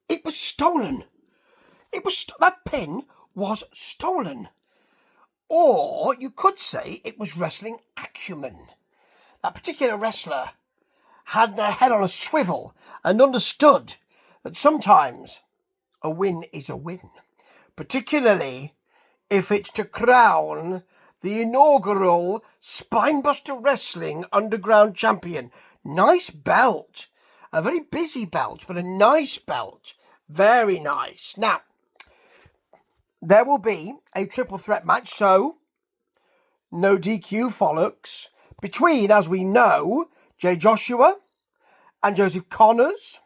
It was stolen. That pin was stolen. Or you could say it was wrestling acumen. That particular wrestler had their head on a swivel and understood that sometimes a win is a win, particularly if it's to crown the inaugural Spinebuster Wrestling Underground Champion. Nice belt. A very busy belt, but a nice belt. Very nice. Now, there will be a triple threat match, so no DQ follows, between, as we know, Jay Joshua and Joseph Connors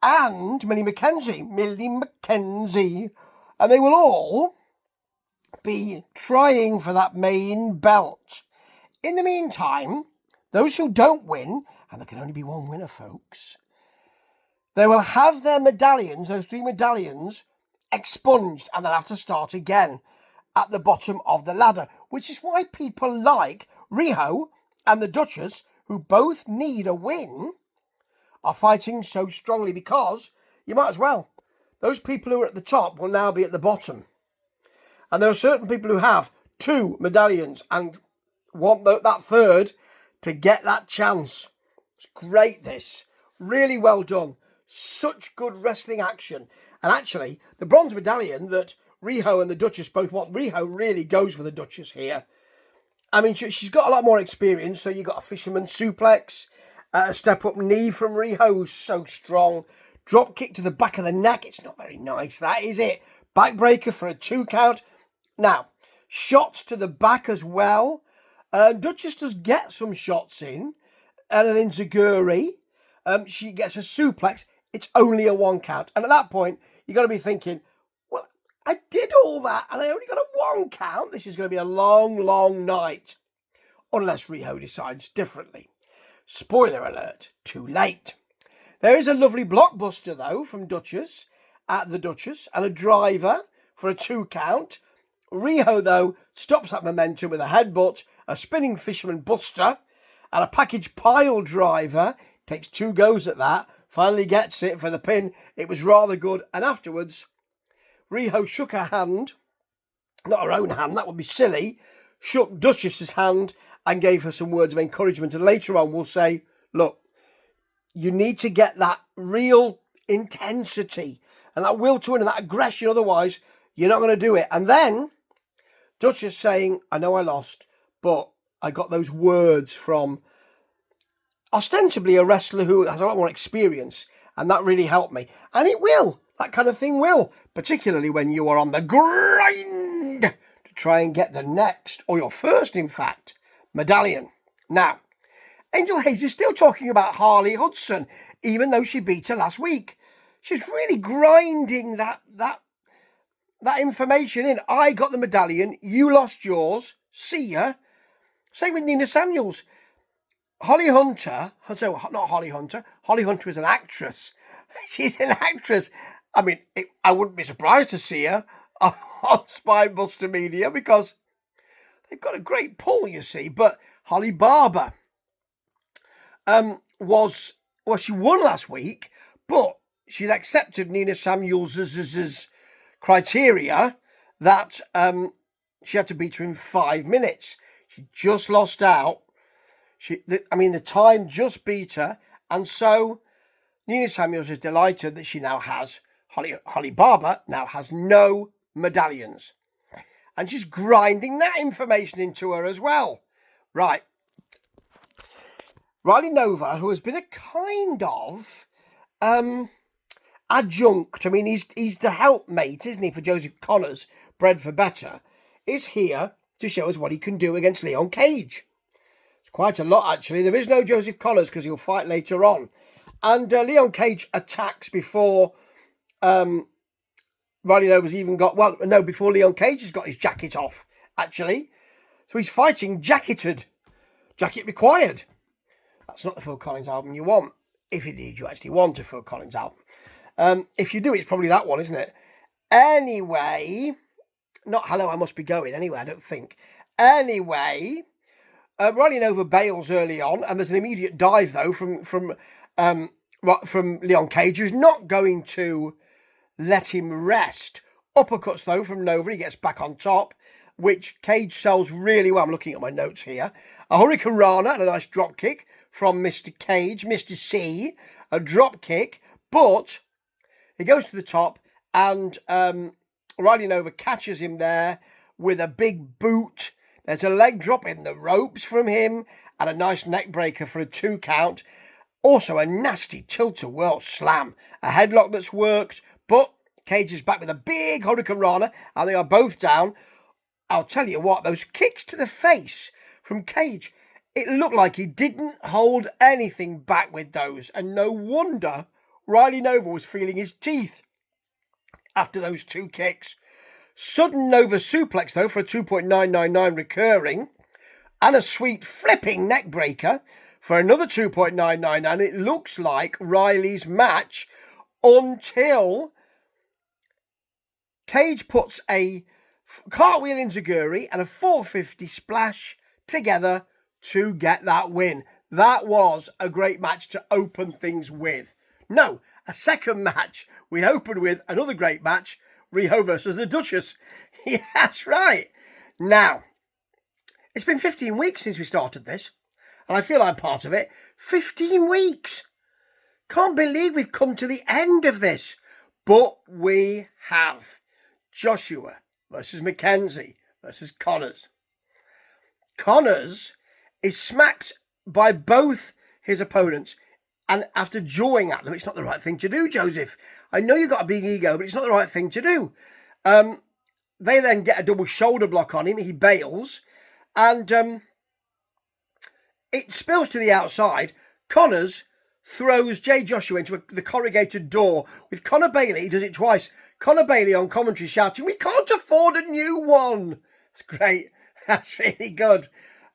and Millie McKenzie, and they will all be trying for that main belt. In the meantime, those who don't win, and there can only be one winner, folks, they will have their medallions, those 3 medallions, expunged, and they'll have to start again at the bottom of the ladder, which is why people like Riho and the Duchess, who both need a win, are fighting so strongly, because you might as well. Those people who are at the top will now be at the bottom. And there are certain people who have 2 medallions and want that third to get that chance. It's great, this. Really well done. Such good wrestling action. And actually, the bronze medallion that Riho and the Duchess both want, Riho really goes for the Duchess here. I mean, she's got a lot more experience, so you got a fisherman suplex, a step-up knee from Riho, who's so strong. Drop kick to the back of the neck. It's not very nice, that, is it? Backbreaker for a 2 count. Now, shots to the back as well. Duchess does get some shots in. And an enziguri. She gets a suplex. It's only a 1 count. And at that point, you've got to be thinking, well, I did all that and I only got a 1 count. This is going to be a long, long night. Unless Riho decides differently. Spoiler alert, too late. There is a lovely blockbuster, though, from Duchess at the Duchess, and a driver for a 2 count. Riho, though, stops that momentum with a headbutt, a spinning fisherman buster, and a package pile driver. Takes 2 goes at that, finally gets it for the pin. It was rather good, and afterwards, Riho shook her hand, not her own hand, that would be silly, shook Duchess's hand and gave her some words of encouragement, and later on we'll say, look, you need to get that real intensity and that will to win and that aggression, otherwise you're not going to do it. And then Duchess saying, I know I lost, but I got those words from ostensibly a wrestler who has a lot more experience, and that really helped me. And it will, that kind of thing will, particularly when you are on the grind to try and get the next, or your first in fact, medallion. Now, Angel Hayes is still talking about Harley Hudson, even though she beat her last week. She's really grinding that information in. I got the medallion, you lost yours, see ya. Same with Nina Samuels. Holly Hunter, so not Holly Hunter, Holly Hunter is an actress. She's an actress. I mean, I wouldn't be surprised to see her on Spinebuster Media, because they've got a great pull, you see. But Holly Barber she won last week, but she'd accepted Nina Samuels' criteria that she had to beat her in 5 minutes. She just lost out. The time just beat her, and so Nina Samuels is delighted that she now has, Holly Barber now has no medallions. And she's grinding that information into her as well. Right. Riley Nova, who has been a kind of adjunct, I mean, he's the helpmate, isn't he, for Joseph Connors, Bred for Better, is here to show us what he can do against Leon Cage. It's quite a lot, actually. There is no Joseph Connors because he'll fight later on. And Leon Cage attacks before Riley Nova's even got... Well, no, before Leon Cage has got his jacket off, actually. So he's fighting jacketed. Jacket required. That's not the Phil Collins album you want. If indeed you actually want a Phil Collins album. If you do, it's probably that one, isn't it? Anyway... Not Hello, I Must Be Going, anyway, I don't think. Anyway... Riley Nova bails early on, and there's an immediate dive, though, from from Leon Cage, who's not going to let him rest. Uppercuts, though, from Nova. He gets back on top, which Cage sells really well. I'm looking at my notes here. A Hurricane Rana and a nice drop kick from Mr. Cage. Mr. C, a drop kick, but he goes to the top, and Riley Nova catches him there with a big boot. There's a leg drop in the ropes from him, and a nice neck breaker for a 2 count. Also a nasty tilt-a-whirl slam. A headlock that's worked, but Cage is back with a big Hurricane Rana, and they are both down. I'll tell you what, those kicks to the face from Cage, it looked like he didn't hold anything back with those, and no wonder Riley Nova was feeling his teeth after those 2 kicks. Sudden Nova suplex, though, for a 2.999 recurring, and a sweet flipping neck breaker for another 2.99, and it looks like Riley's match until Cage puts a cartwheel enziguri and a 450 splash together to get that win. That was a great match to open things with. No, a second match. We opened with another great match, Riho versus the Duchess. Yeah, that's right. Now, it's been 15 weeks since we started this, and I feel I'm part of it. 15 weeks! Can't believe we've come to the end of this. But we have. Joshua versus Mackenzie versus Connors. Connors is smacked by both his opponents, and after jawing at them, it's not the right thing to do, Joseph. I know you've got a big ego, but it's not the right thing to do. They then get a double shoulder block on him. He bails, and it spills to the outside. Connors throws Jay Joshua into the corrugated door. With Conor Bailey, he does it twice. Conor Bailey on commentary shouting, "We can't afford a new one." That's great. That's really good.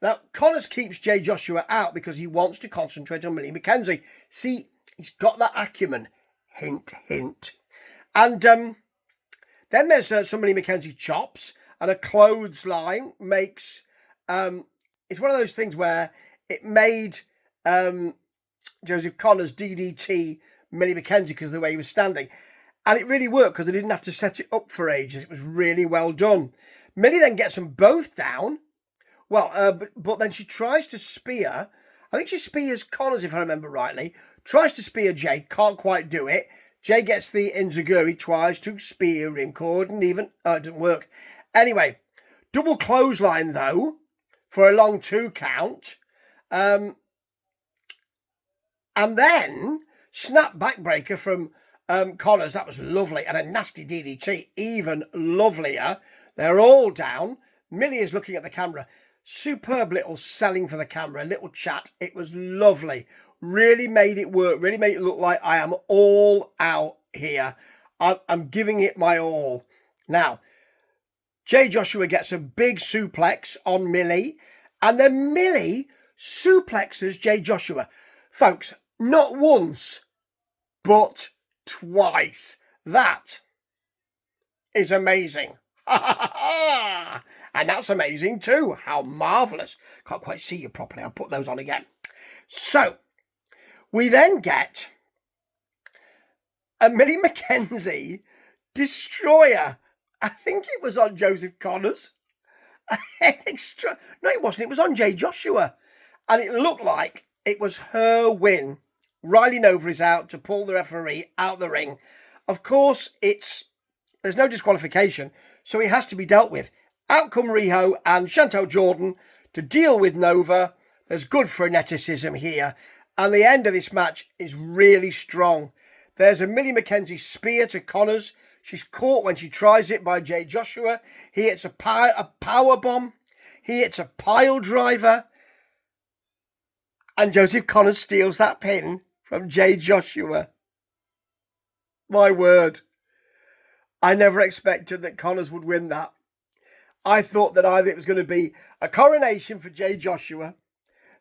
Now, Connors keeps Jay Joshua out because he wants to concentrate on Millie McKenzie. See, he's got that acumen. Hint, hint. And then there's some Millie McKenzie chops, and a clothesline makes... it's one of those things where it made Joseph Connors DDT Millie McKenzie because of the way he was standing. And it really worked because they didn't have to set it up for ages. It was really well done. Millie then gets them both down. Well, but then she tries to spear. I think she spears Connors, if I remember rightly. Tries to spear Jay, can't quite do it. Jay gets the enziguri, tries to spear him, couldn't even. It didn't work. Anyway, double clothesline though for a long 2 count. And then snap backbreaker from Connors. That was lovely, and a nasty DDT, even lovelier. They're all down. Millie is looking at the camera. Superb little selling for the camera, little chat. It was lovely. Really made it work. Really made it look like I am all out here. I'm giving it my all. Now, Jay Joshua gets a big suplex on Millie, and then Millie suplexes Jay Joshua. Folks, not once, but twice. That is amazing. And that's amazing too. How marvellous. Can't quite see you properly. I'll put those on again. So, we then get a Millie McKenzie destroyer. I think it was on Joseph Connors. No, it wasn't. It was on Jay Joshua. And it looked like it was her win. Riley Nova is out to pull the referee out the ring. Of course, there's no disqualification, so it has to be dealt with. Out come Riho and Chantel Jordan to deal with Nova. There's good freneticism here, and the end of this match is really strong. There's a Millie McKenzie spear to Connors. She's caught when she tries it by Jay Joshua. He hits a power bomb. He hits a pile driver. And Joseph Connors steals that pin from Jay Joshua. My word. I never expected that Connors would win that. I thought that either it was going to be a coronation for Jay Joshua,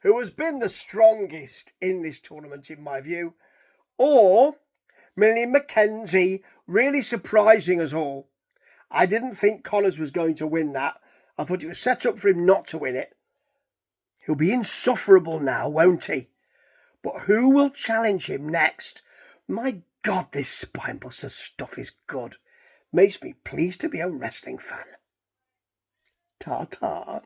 who has been the strongest in this tournament in my view, or Millie McKenzie really surprising us all. I didn't think Connors was going to win that. I thought it was set up for him not to win it. He'll be insufferable now, won't he? But who will challenge him next? My God, this Spinebuster stuff is good. Makes me pleased to be a wrestling fan. Ta-ta.